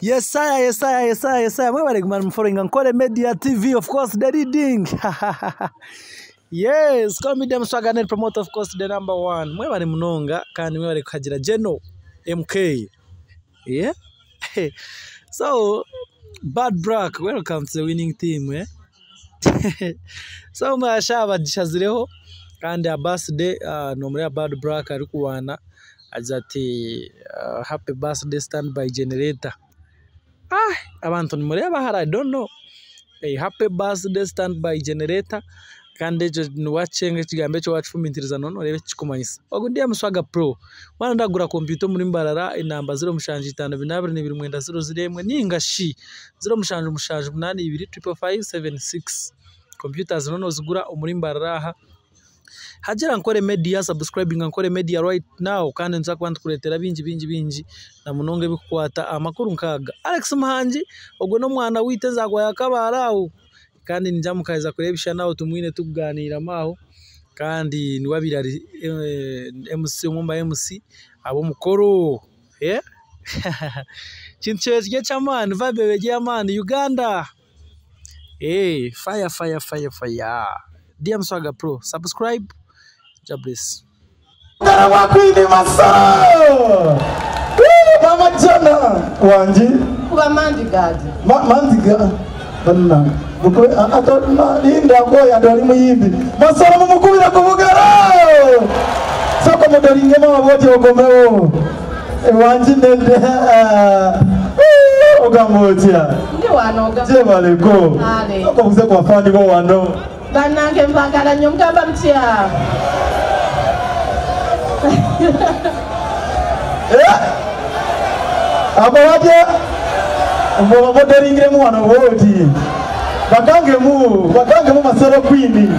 Yes, sir. I'm following Ankole Media TV, of course, the reading. Yes, call me them swaganet promoter, of course, the number one. Mwebale munonga, kandi mwebale kujira Geno MK. Yeah? So, Bad Brack, welcome to the winning team, eh? So, mwashaba dishazireho, kandi a birthday, nomre Bad Brack arikuwana, azati happy birthday standby generator. Abantu nimureba hari, I don't know. A happy birthday standby generator. Kandi je nuwacenge kigambe cyo wacumintiriza none urebe kikumanyisa. Ogundiye muswaga pro. Wana ndagura computer muri mbarara inamba 0 ningashi 0 computers none zigura umuri mbarara aha. Hajira Ankole Media, subscribing Ankole Media right now kandi nza kwanda kuretera binji na munonge bikukwata amakuru nkaga. Alex Muhangi ogwo no mwana witeze agwa yakabaraho kandi njamukaiza kurebisha nawo tumwine tuganira maho kandi ni wabirari MC umumba MC abo mukoro yeah Chincheze chamani vibe beje man Uganda fire DM Swaga Pro subscribe. God bless. Mama Jana Wanji Kuba mandigadi mandiga banna buko atona linda goya dali muyibi masala mumukubira kubugara soko modalinge mama bote ogomewo Wanji nende ogamotia ndi wanoga je baleko soko buze kwa fani bo wano banange mbagala nyomgamba mtia Abawaje mbo moderingire mu wana wodi bakange mu masoro kwini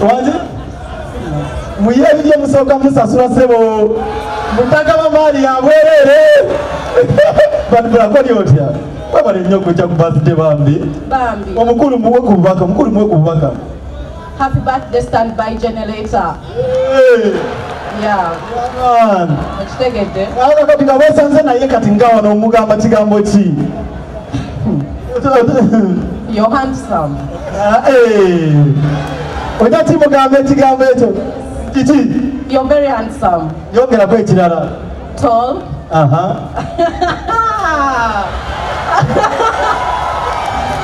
waje muyebiye musoka musasura sebo mutaka mamali yabwerere banbura ko yotya baba le nyoko cya birthday bambi omukuru muwe kubaka happy birthday standby generator yeah man tegede ala katika wesanze na yekati ngawa no mugamba kigambo ki you're handsome Ojati mugambe kigambo eto kiti you're very handsome yongera kwe kirala tall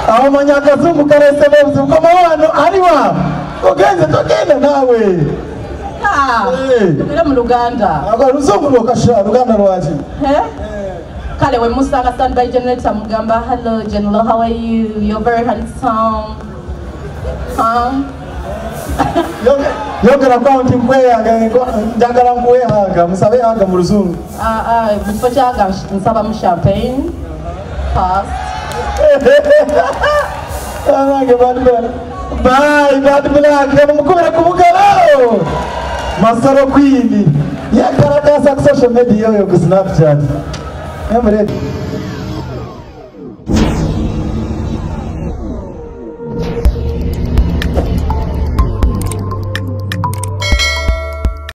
aho manyaka zungu karese bozu kama wano aliwa ogenze togenda nawe Mira mu Uganda. Aba ruzungu lokasha Uganda rwaje. Kale we musanga standby generator mugamba hello General, how are you? You're very handsome. Yogera counting kwea ndagala nkwehaga musabe haga mu ruzungu. Before chaga nsaba mu champagne. Pass. Bye, Bad Black, mukubira kubugaro. Masaro Queen. Yakaraka social media yo ku Snapchat. I'm ready.